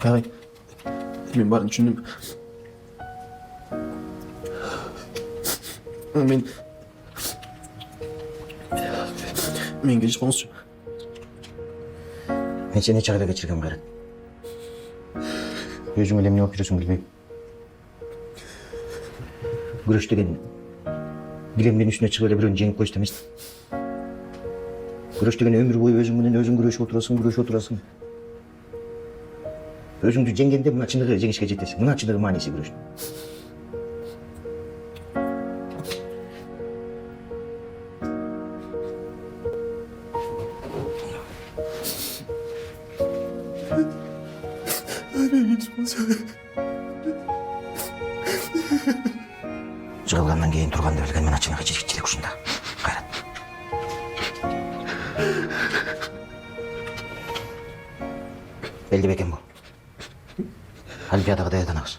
Kay. Men bарын düşündüm. Men geçip olsun. Ben seni hiç ayda geçirgem Kayrat. Özüm elem ne yapıyorsun bilmeyim. Güreş degen bilemden üstüne çıkıp öyle bir ön jengip koy istemezdim. Güreş degen ömür boyu özüm bilen özüm güreşe oturasın. Özümdü jengende bunun açınlığı jengişke jetesin. Bunun açınlığı manisi güreş. Жығылғаннан кейін тұрғанда білген мен açınlığı жеткічілік ұшында. Қайрат. Белді бекен бұл. Олимпиадаға даярданабыз.